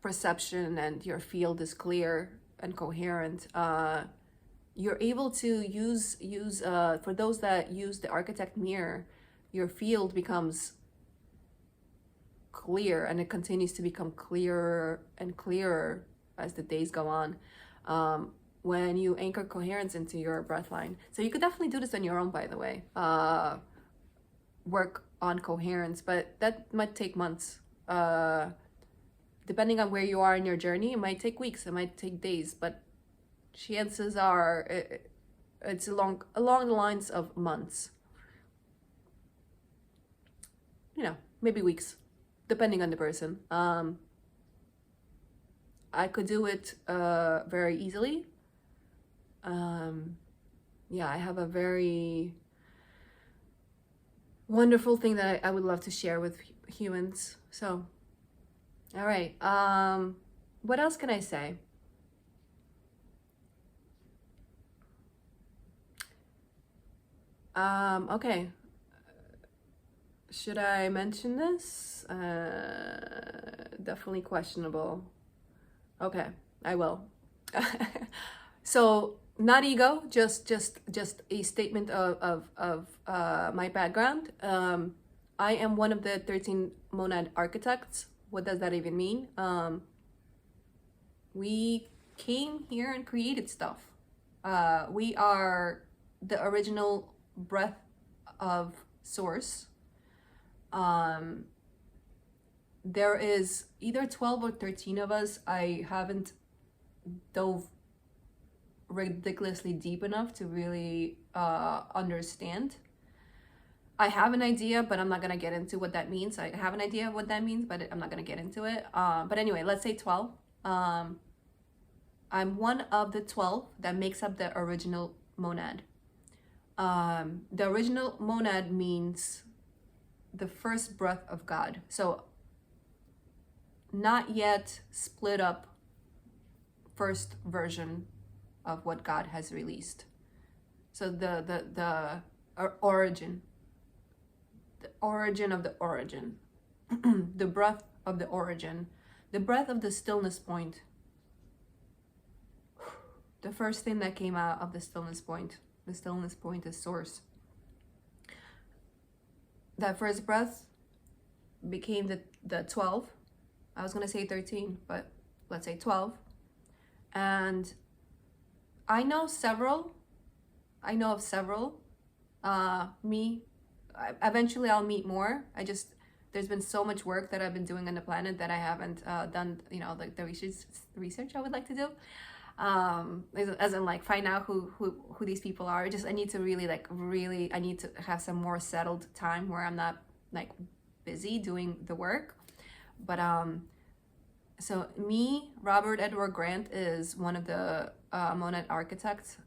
perception and your field is clear and coherent, you're able to use for those that use the architect mirror, your field becomes clear, and it continues to become clearer and clearer as the days go on, when you anchor coherence into your breath line. So you could definitely do this on your own, by the way. Work on coherence, but that might take months. Depending on where you are in your journey, it might take weeks, it might take days, but chances are it's along the lines of months. You know, maybe weeks, depending on the person. I could do it very easily. Yeah, I have a very wonderful thing that I would love to share with humans. So, all right. What else can I say? Okay. Should I mention this? Definitely questionable. Okay, I will. So not ego, just a statement of my background. I am one of the 13 monad architects. What does that even mean? We came here and created stuff. We are the original breath of source. There is either 12 or 13 of us. I haven't dove ridiculously deep enough to really understand. I have an idea, but I'm not gonna get into what that means. I have an idea of what that means, but I'm not gonna get into it. But anyway, let's say 12. I'm one of the 12 that makes up the original monad. The original monad means the first breath of God. So not yet split up first version of what God has released. So the origin, the origin of the origin, the breath of the origin, the breath of the stillness point. The first thing that came out of the stillness point is source. That first breath became the 12. I was going to say 13, but let's say 12. And I know of several. Eventually I'll meet more. There's been so much work that I've been doing on the planet that I haven't done, like the research I would like to do. As in like find out who these people are. I need to I need to have some more settled time where I'm not like busy doing the work. But so me, Robert Edward Grant, is one of the monad architects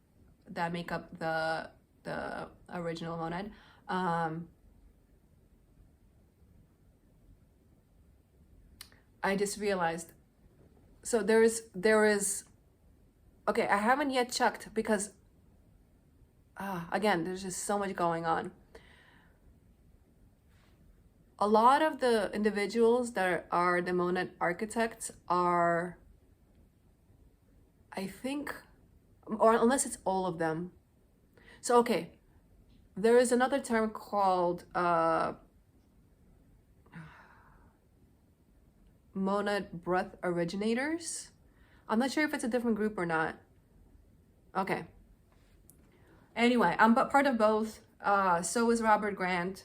that make up the original monad. I just realized, so there is okay, I haven't yet checked because again, there's just so much going on. A lot of the individuals that are the monad architects are, I think, or unless it's all of them. So, okay, there is another term called monad breath originators. I'm not sure if it's a different group or not. Okay. Anyway, I'm part of both. So is Robert Grant.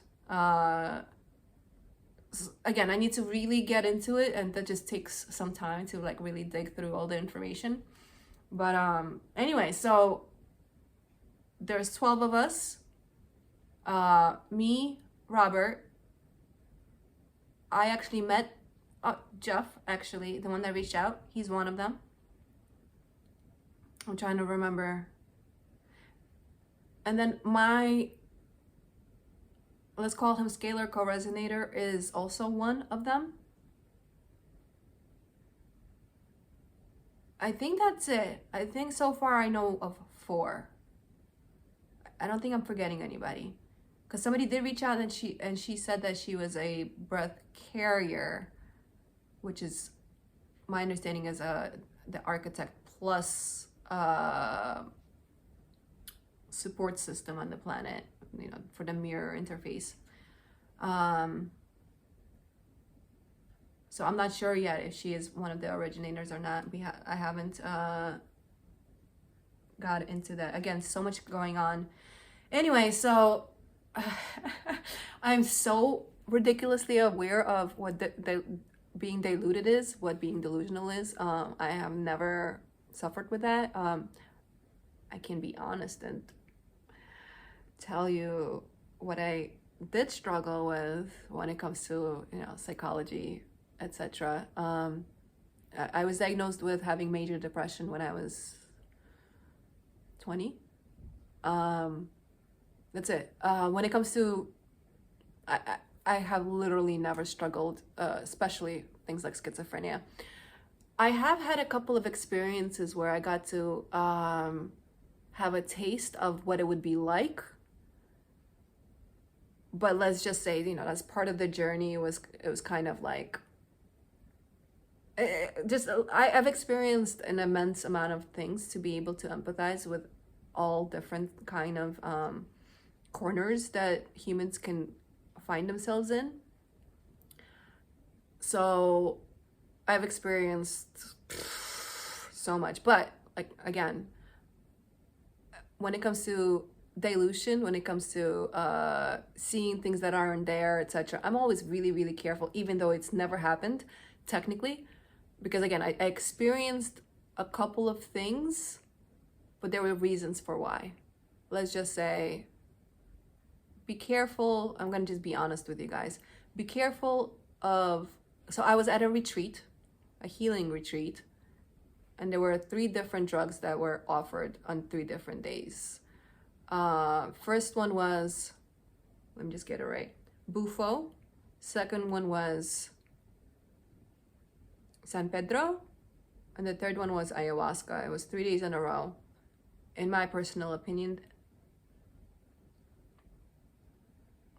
Again, I need to really get into it, and that just takes some time to like really dig through all the information. But anyway, so there's 12 of us. Me, Robert. I actually met Jeff, actually, the one that reached out. He's one of them. I'm trying to remember. And then let's call him scalar co-resonator, is also one of them. I think that's it. I think so far I know of 4. I don't think I'm forgetting anybody, because somebody did reach out and she said that she was a breath carrier, which is my understanding is the architect plus support system on the planet, for the mirror interface. So I'm not sure yet if she is one of the originators or not. I haven't got into that. Again, so much going on. Anyway, so I'm so ridiculously aware of what the being diluted is, what being delusional is. I have never suffered with that. I can be honest and tell you what I did struggle with when it comes to psychology, etc. I was diagnosed with having major depression when I was 20. That's it. When it comes to, I have literally never struggled, especially things like schizophrenia. I have had a couple of experiences where I got to have a taste of what it would be like. But let's just say, as part of the journey, it was kind of like, I've experienced an immense amount of things to be able to empathize with all different kind of corners that humans can find themselves in. So I've experienced so much, but like, again, when it comes to dilution, when it comes to seeing things that aren't there, etc., I'm always really, really careful, even though it's never happened technically, because again, I experienced a couple of things, but there were reasons for why. Let's just say, be careful. I'm going to just be honest with you guys. Be careful of, so I was at a retreat, a healing retreat, and there were 3 different drugs that were offered on 3 different days. First one was, let me just get it right, Bufo. Second one was San Pedro. and the third one was ayahuasca. It was 3 days in a row. In my personal opinion,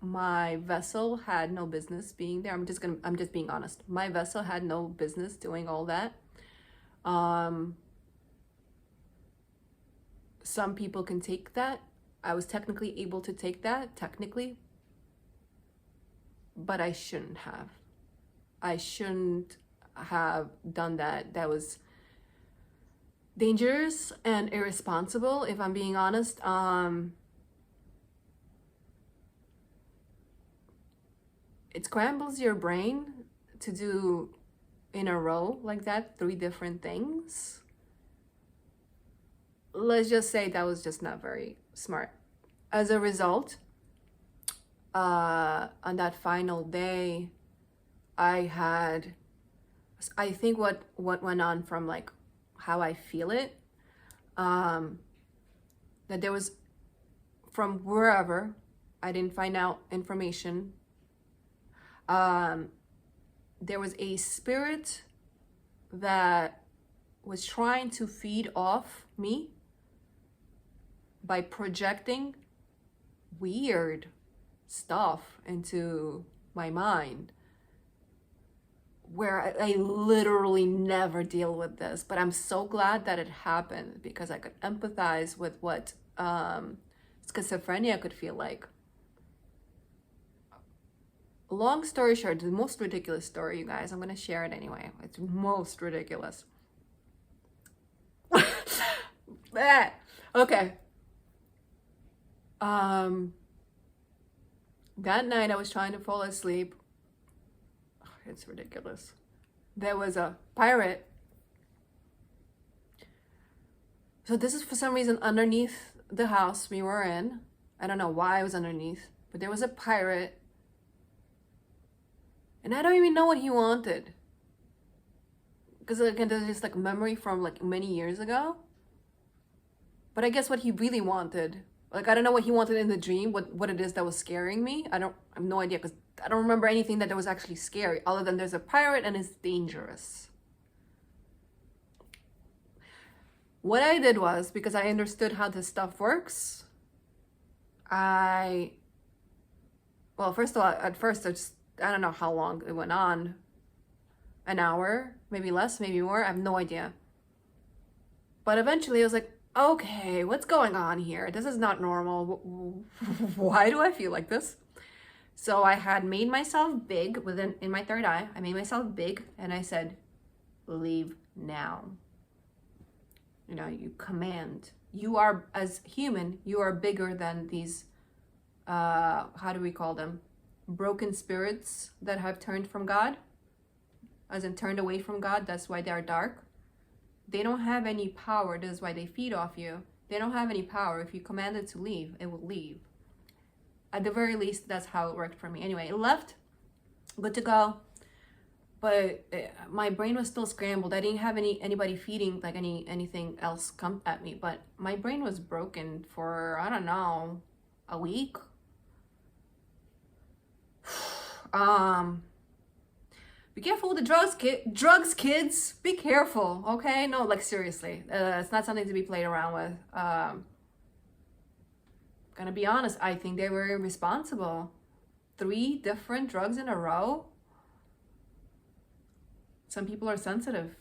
my vessel had no business being there. I'm just being honest. My vessel had no business doing all that. Some people can take that. I was technically able to take that, technically, but I shouldn't have. I shouldn't have done that. That was dangerous and irresponsible, if I'm being honest. It scrambles your brain to do in a row like that 3 different things. Let's just say that was just not very smart. As a result, on that final day, I think what went on from like how I feel it, that there was, from wherever, I didn't find out information, there was a spirit that was trying to feed off me by projecting weird stuff into my mind, where I literally never deal with this, but I'm so glad that it happened, because I could empathize with what schizophrenia could feel like. Long story short, the most ridiculous story, you guys, I'm gonna share it anyway. It's most ridiculous. Okay. That night I was trying to fall asleep. It's ridiculous. There was a pirate. So this is for some reason underneath the house we were in. I don't know why I was underneath, but there was a pirate. And I don't even know what he wanted. Because again, there's just like memory from like many years ago. But I guess what he really wanted, like, I don't know what he wanted in the dream, what it is that was scaring me. I have no idea, because I don't remember anything that was actually scary, other than there's a pirate and it's dangerous. What I did was, because I understood how this stuff works, well, first of all, at first, I don't know how long it went on. An hour, maybe less, maybe more, I have no idea. But eventually I was like, okay, what's going on here? This is not normal. Why do I feel like this? So I had made myself big in my third eye. I made myself big and I said, leave now. You know, you command. You are, as human, you are bigger than these, how do we call them? Broken spirits that have turned from God, as in turned away from God. That's why they're dark. They don't have any power. This is why they feed off you. They don't have any power. If you command it to leave, it will leave. At the very least, that's how it worked for me. Anyway, it left, good to go. But my brain was still scrambled. I didn't have anybody feeding like anything else come at me. But my brain was broken for, I don't know, a week. Be careful with the drugs, kids. Be careful, okay? No, like seriously, it's not something to be played around with. Gonna be honest, I think they were irresponsible. 3 different drugs in a row. Some people are sensitive.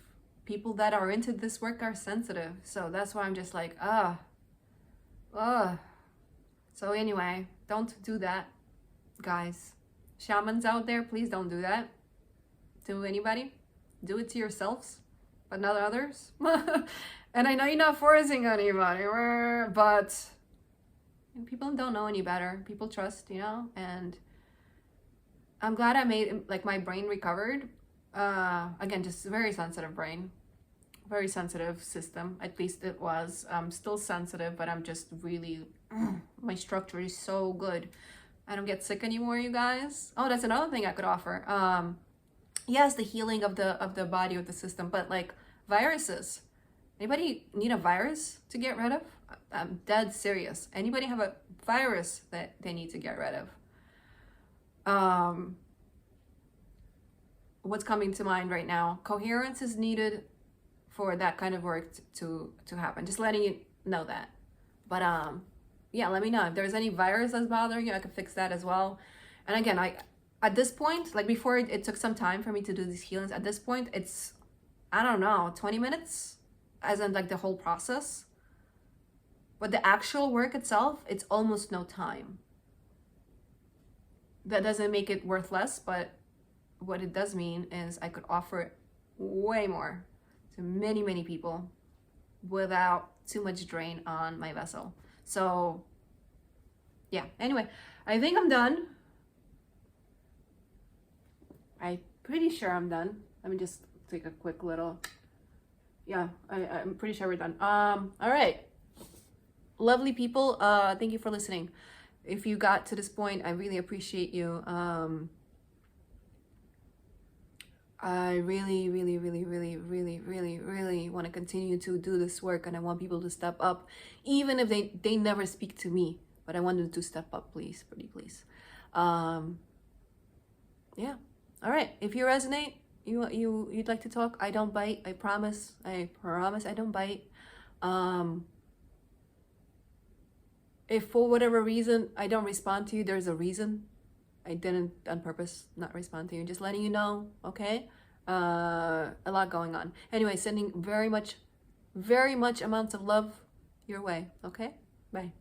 People that are into this work are sensitive. So that's why I'm just like, So anyway, don't do that, guys. Shamans out there, please don't do that to anybody. Do it to yourselves, but not others. And I know you're not forcing anybody, but people don't know any better. People trust, you know, and I'm glad I made, like, my brain recovered. Again, just very sensitive brain, very sensitive system. At least it was. I'm still sensitive, but I'm just really, my structure is so good. I don't get sick anymore, you guys. Oh, that's another thing I could offer. Yes, the healing of the body, of the system, but like viruses. Anybody need a virus to get rid of? I'm dead serious. Anybody have a virus that they need to get rid of? What's coming to mind right now? Coherence is needed for that kind of work to happen. Just letting you know that. But yeah, let me know if there's any virus that's bothering you. I could fix that as well. And again, I at this point, like before, it took some time for me to do these healings. At this point, it's, I don't know, 20 minutes, as in like the whole process. But the actual work itself, it's almost no time. That doesn't make it worth less, but what it does mean is I could offer it way more to many, many people without too much drain on my vessel. So yeah, anyway, I think I'm done. I'm pretty sure I'm done. Let me just take a quick little, yeah, I'm pretty sure we're done. All right, lovely people, thank you for listening. If you got to this point, I really appreciate you. I really, really, really, really, really, really, really want to continue to do this work, and I want people to step up, even if they never speak to me, but I want them to step up, please, pretty please. Yeah. All right, if you resonate, you'd like to talk, I don't bite. I promise I don't bite. If for whatever reason I don't respond to you, there's a reason. I didn't on purpose not respond to you, just letting you know, okay? A lot going on. Anyway, sending very much amounts of love your way, okay? Bye.